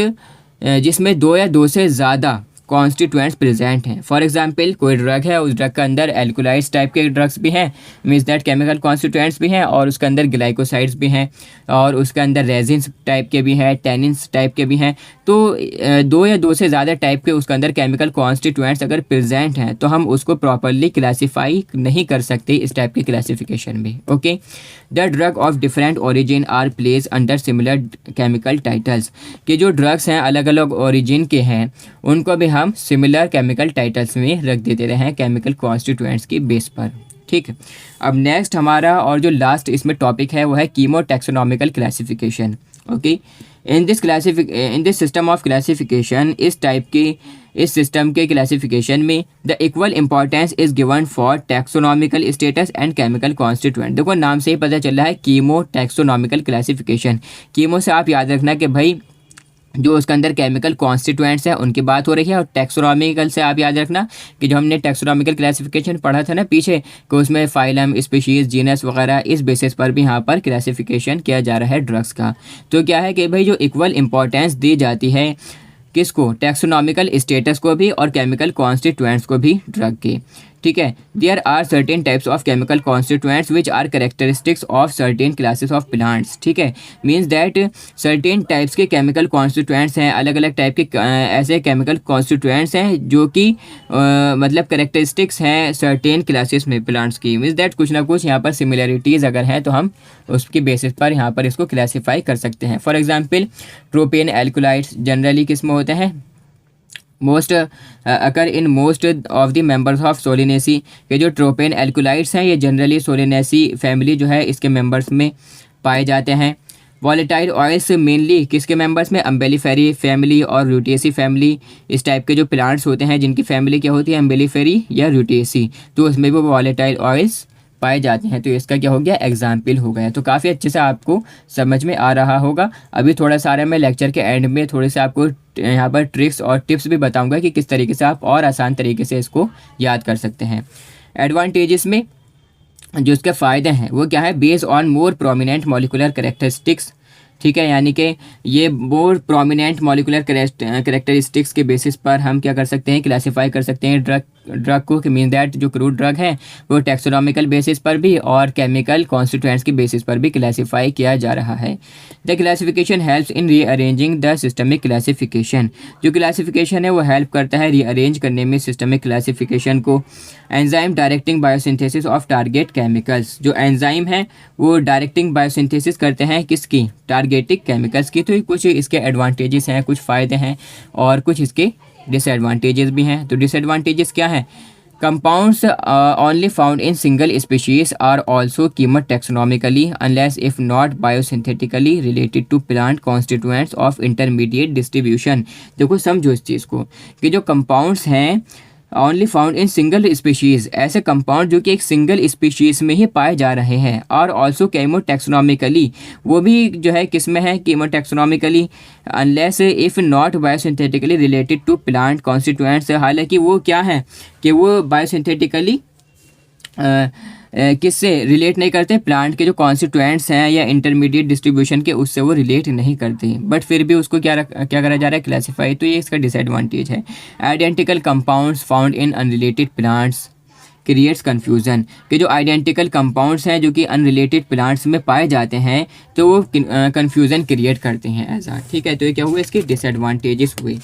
जिसमें 2 या 2 से ज़्यादा कॉन्स्टिट्यूएंट्स प्रेजेंट हैं। फॉर एग्जांपल कोई ड्रग है, उस ड्रग के अंदर एल्कोलाइड्स टाइप के ड्रग्स भी हैं, मीन्स दैट केमिकल कॉन्स्टिट्यूएंट्स भी हैं, और उसके अंदर ग्लाइकोसाइड्स भी हैं, और उसके अंदर रेजिन्स टाइप के भी हैं, टेनिन्स टाइप के भी हैं। तो दो या दो से ज़्यादा टाइप के उसके अंदर केमिकल कॉन्स्टिट्यूएंट्स अगर प्रेजेंट हैं तो हम उसको प्रॉपरली क्लासीफाई नहीं कर सकते इस टाइप के क्लासिफिकेशन में। Okay, the drug of different origin are place under similar chemical titles, कि जो ड्रग्स हैं अलग अलग ओरिजिन के हैं उनको भी हम सिमिलर केमिकल टाइटल्स में रख देते रहे हैं केमिकल कॉन्स्टिट्यूएंट्स की बेस पर। ठीक है, अब नेक्स्ट हमारा और जो लास्ट इसमें टॉपिक है वो है chemotaxonomical classification. Okay, in this system of classification, इस सिस्टम के क्लासिफिकेशन में the equal importance is given for taxonomical status and chemical constituent. देखो नाम से ही पता चल रहा है कीमो टैक्सोनॉमिकल क्लासिफिकेशन। कीमो से आप याद रखना कि भाई जो उसके अंदर केमिकल कॉन्स्टिट्यूएंट्स है उनकी बात हो रही है, और टैक्सोनॉमिकल से आप याद रखना कि जो हमने टैक्सोनॉमिकल क्लासिफिकेशन पढ़ा था ना पीछे, कि उसमें फाइलम, स्पीशीज़, जीनस वगैरह इस बेसिस पर भी यहाँ पर क्लासिफिकेशन किया जा रहा है ड्रग्स का। तो क्या है कि भाई जो इक्वल इंपॉर्टेंस दी जाती है किसको, टैक्सोनॉमिकल स्टेटस को भी और केमिकल कॉन्स्टिट्यूएंट्स को भी ड्रग के। ठीक है, there are certain types of chemical constituents which are characteristics of certain classes of plants. ठीक है, मीन्स दैट सर्टेन टाइप्स के केमिकल कॉन्स्टिट्यूएंट्स हैं, अलग अलग टाइप के ऐसे केमिकल कॉन्स्टिट्यूएंट्स हैं जो कि मतलब कैरेक्टरिस्टिक्स हैं सर्टेन क्लासेस में प्लांट्स की। मीन्स दैट कुछ ना कुछ यहाँ पर सिमिलरिटीज़ अगर हैं तो हम उसकी बेसिस पर यहाँ पर इसको क्लासीफाई कर सकते हैं। For example tropane alkaloids generally किस में होते हैं, most occur in most of the members of Solanaceae, के जो ट्रोपेन एल्कोलाइड्स हैं ये जनरली सोलिनेसी फैमिली जो है इसके मेंबर्स में पाए जाते हैं। वॉलेटाइल ऑयल्स मेनली किसके मेंबर्स में, अम्बेलिफेरी फैमिली और रूटिएसी फैमिली, इस टाइप के जो प्लांट्स होते हैं जिनकी फैमिली क्या होती है, अम्बेलिफेरी या रूटिएसी, तो उसमें भी वॉलेटाइल ऑयल्स पाए जाते हैं। तो इसका क्या हो गया, एग्जाम्पल हो गया। तो काफ़ी अच्छे से आपको समझ में आ रहा होगा। अभी थोड़ा सारा मैं लेक्चर के एंड में थोड़े से आपको यहाँ पर ट्रिक्स और टिप्स भी बताऊंगा कि किस तरीके से आप और आसान तरीके से इसको याद कर सकते हैं। एडवांटेजेस में जो इसके फ़ायदे हैं वो क्या है, based on more prominent molecular characteristics. ठीक है, यानी कि ये मोर प्रोमिनेंट मॉलिकुलर कैरेक्टरिस्टिक्स के बेसिस पर हम क्या कर सकते हैं, क्लासीफाई कर सकते हैं ड्रग को, कि मीन दैट जो क्रूड ड्रग है वो टैक्सोनॉमिकल बेसिस पर भी और केमिकल कॉन्स्टिट्यूएंट्स के बेसिस पर भी क्लासीफाई किया जा रहा है। The classification helps in rearranging the systemic classification, जो क्लासिफिकेशन है वो हेल्प करता है रीअरेंज करने में सिस्टमिक क्लासिफिकेशन को। Enzyme directing biosynthesis of target chemicals, जो एंजाइम है वो डायरेक्टिंग बायोसिंथेसिस करते हैं किसकी, टारगेटिक केमिकल्स की। तो कुछ इसके एडवांटेजेस हैं, कुछ फ़ायदे हैं और कुछ इसके डिसएडवांटेजेस भी हैं। तो डिसएडवांटेजेस क्या हैं, compounds only found in single species are also chemotaxonomically unless if not biosynthetically related to plant constituents of intermediate distribution. देखो समझो इस चीज़ को कि जो कंपाउंड्स हैं only found in single species, ऐसे कंपाउंड जो कि एक सिंगल स्पीशीज़ में ही पाए जा रहे हैं, और ऑल्सो कीमोटैक्सोनॉमिकली, वो भी जो है किस में है, chemotaxonomically unless if not biosynthetically related to plant constituents. हालांकि वो क्या है कि वो बायोसिंथेटिकली किससे रिलेट नहीं करते, प्लांट के जो कॉन्स्टिट्यूएंट्स हैं या इंटरमीडिएट डिस्ट्रीब्यूशन के उससे वो रिलेट नहीं करते, बट फिर भी उसको क्या करा जा रहा है, क्लासीफाई। तो ये इसका डिसएडवांटेज है। Identical compounds found in unrelated plants creates confusion, कि जो आइडेंटिकल कंपाउंड्स हैं जो कि अनरिलेटेड प्लांट्स में पाए जाते हैं तो वो कन्फ्यूज़न क्रिएट करते हैं ऐसा। ठीक है, तो ये क्या हुए, इसके डिसएडवांटेजेस हुए।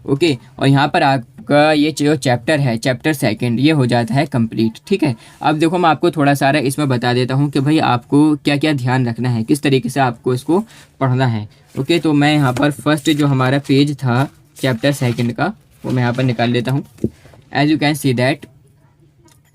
ओके, और यहाँ पर आपका ये जो चैप्टर है, चैप्टर सेकंड, ये हो जाता है कंप्लीट। ठीक है, अब देखो मैं आपको थोड़ा सारा इसमें बता देता हूँ कि भाई आपको क्या क्या ध्यान रखना है, किस तरीके से आपको इसको पढ़ना है। ओके, तो मैं यहाँ पर फर्स्ट जो हमारा पेज था चैप्टर सेकंड का वो मैं यहाँ पर निकाल लेता हूँ। As you can see that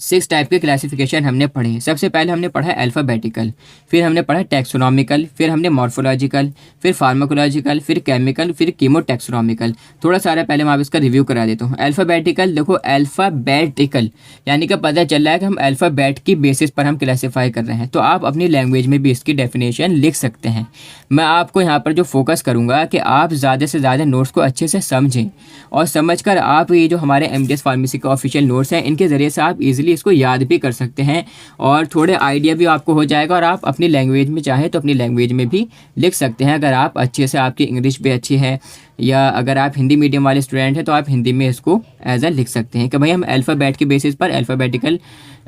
6 type के क्लासिफिकेशन हमने पढ़े। सबसे पहले हमने पढ़ा अल्फ़ाबेटिकल, फिर हमने पढ़ा टैक्सोनॉमिकल, फिर हमने मॉर्फोलॉजिकल, फिर फार्माकोलॉजिकल, फिर केमिकल, फिर कीमोटैक्सोनॉमिकल। थोड़ा सारा पहले मैं आप इसका रिव्यू करा देता हूँ। अल्फ़ाबेटिकल, देखो अल्फ़ाबेटिकल यानी कि पता चल रहा है कि हम अल्फ़ाबेट की बेसिस पर हम क्लासीफाई कर रहे हैं, तो आप अपनी लैंग्वेज में भी इसकी डेफिनेशन लिख सकते हैं। मैं आपको यहाँ पर जो फोकस करूँगा कि आप ज़्यादा से ज़्यादा नोट्स को अच्छे से समझें, और समझकर आप ये जो हमारे MDS फार्मेसी के ऑफिशियल नोट्स हैं इनके ज़रिए से आप इजीली इसको याद भी कर सकते हैं, और थोड़े आइडिया भी आपको हो जाएगा, और आप अपनी लैंग्वेज में चाहे तो अपनी लैंग्वेज में भी लिख सकते हैं। अगर आप अच्छे से, आपकी इंग्लिश भी अच्छी है या अगर आप हिंदी मीडियम वाले स्टूडेंट हैं तो आप हिंदी में इसको एज अ लिख सकते हैं कि भाई हम अल्फ़ाबेट के बेसिस पर अल्फ़ाबेटिकल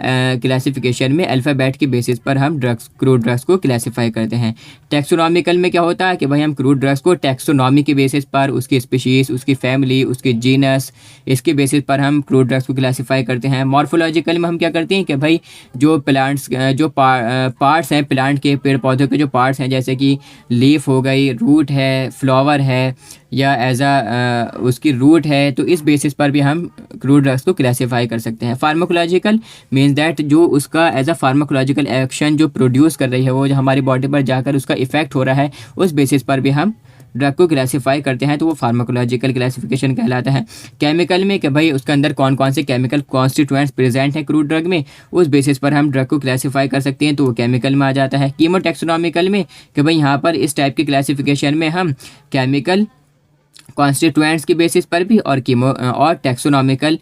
क्लासिफिकेशन में अल्फ़ाबेट के बेसिस पर हम क्रूड ड्रग्स को क्लासीफाई करते हैं। टैक्सोनॉमिकल में क्या होता है कि भाई हम क्रूड ड्रग्स को टैक्सोनॉमी के बेसिस पर, उसकी स्पीशीज़, उसकी फैमिली, उसके जीनस, इसके बेसिस पर हम क्रूड ड्रग्स को क्लासीफाई करते हैं। मॉर्फोलॉजिकल में हम क्या करते हैं कि भाई जो प्लांट्स जो पार्ट्स हैं प्लांट के, पेड़ पौधों के जो पार्ट्स हैं जैसे कि लीफ हो गई, रूट है, फ्लावर है या एज अ उसकी रूट है, तो इस बेसिस पर भी हम क्रूड ड्रग्स को क्लासीफाई कर सकते हैं। फार्माकोलॉजिकल मीन्स दैट जो उसका एज अ फार्माकोलॉजिकल एक्शन जो प्रोड्यूस कर रही है वो जो हमारी बॉडी पर जाकर उसका इफेक्ट हो रहा है, उस बेसिस पर भी हम ड्रग को क्लासीफाई करते हैं, तो वो फार्माकोलॉजिकल क्लासिफिकेशन कहलाता है। केमिकल में कि भाई उसके अंदर कौन कौन से केमिकल कॉन्स्टिट्यूएंट्स प्रेजेंट हैं क्रूड ड्रग में, उस बेसिस पर हम ड्रग को क्लासीफाई कर सकते हैं, तो वो केमिकल में आ जाता है। कीमोटैक्सोनॉमिकल में कि भाई यहाँ पर इस टाइप की क्लासिफिकेशन में हम केमिकल कॉन्स्टिट्यूएंट्स की बेसिस पर भी और टैक्सोनॉमिकल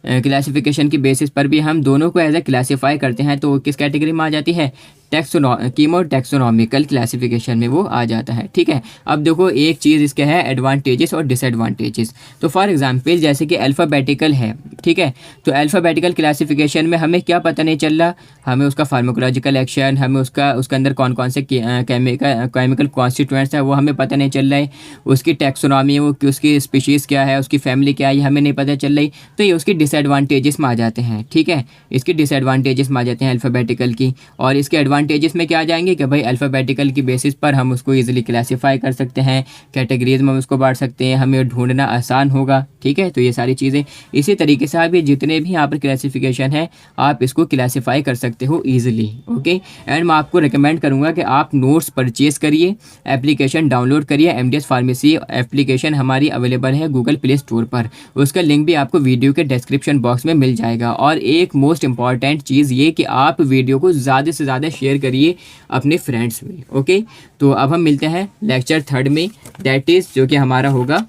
क्लासिफिकेशन की बेसिस पर भी हम दोनों को एज ए क्लासीफाई करते हैं, तो वो किस कैटेगरी में आ जाती है, कीमोटैक्सोनॉमिकल क्लासिफिकेशन में वो आ जाता है। ठीक है, अब देखो एक चीज़ इसके है एडवांटेजेस और डिसएडवांटेजेस। तो फॉर एग्जांपल जैसे कि अल्फ़ाबेटिकल है, ठीक है, तो अल्फ़ाबेटिकल क्लासिफिकेशन में हमें क्या पता नहीं चल रहा, हमें उसका फार्माकोलॉजिकल एक्शन, हमें उसके अंदर कौन कौन से केमिकल कॉन्स्टिट्यूएंट्स है वो हमें पता नहीं चल रहा है, उसकी टैक्सोनॉमी, वो उसकी स्पीशीज़ क्या है, उसकी फैमिली क्या है, ये हमें नहीं पता चल रही, तो ये उसकी डिसएडवांटेजेस में आ जाते हैं। ठीक है, इसकी डिसएडवांटेजेस में आ जाते हैं अल्फ़ाबेटिकल की। और इसके एडवांटेजेस में क्या आ जाएंगे कि भाई अल्फ़ाबेटिकल की बेसिस पर हम उसको इजीली क्लासीफाई कर सकते हैं, कैटेगरीज में हम उसको बांट सकते हैं, हमें ढूंढना आसान होगा। ठीक है, तो ये सारी चीज़ें इसी तरीके से आप ये जितने भी यहाँ पर क्लासिफिकेशन है आप इसको क्लासीफाई कर सकते हो ईजिली। ओके, एंड मैं आपको रिकमेंड करूँगा कि आप नोट्स परचेज़ करिए, एप्लीकेशन डाउनलोड करिए। MDS फार्मेसी एप्लीकेशन हमारी अवेलेबल है गूगल प्ले स्टोर पर, उसका लिंक भी आपको वीडियो के डिस्क्रिप्शन बॉक्स में मिल जाएगा। और एक मोस्ट इंपॉर्टेंट चीज़ ये कि आप वीडियो को ज़्यादा से ज़्यादा शेयर करिए अपने फ्रेंड्स में। ओके, तो अब हम मिलते हैं लेक्चर 3 में, दैट इज़ जो कि हमारा होगा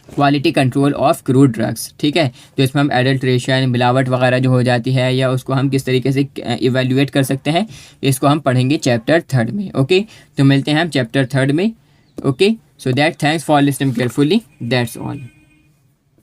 quality control of crude drugs. ठीक है, तो इसमें हम एडल्ट्रेशन, मिलावट वगैरह जो हो जाती है या उसको हम किस तरीके से इवेल्युएट कर सकते हैं, इसको हम पढ़ेंगे चैप्टर 3 में। ओके, तो मिलते हैं हम चैप्टर 3 में। Okay, so that thanks for listening carefully, that's all.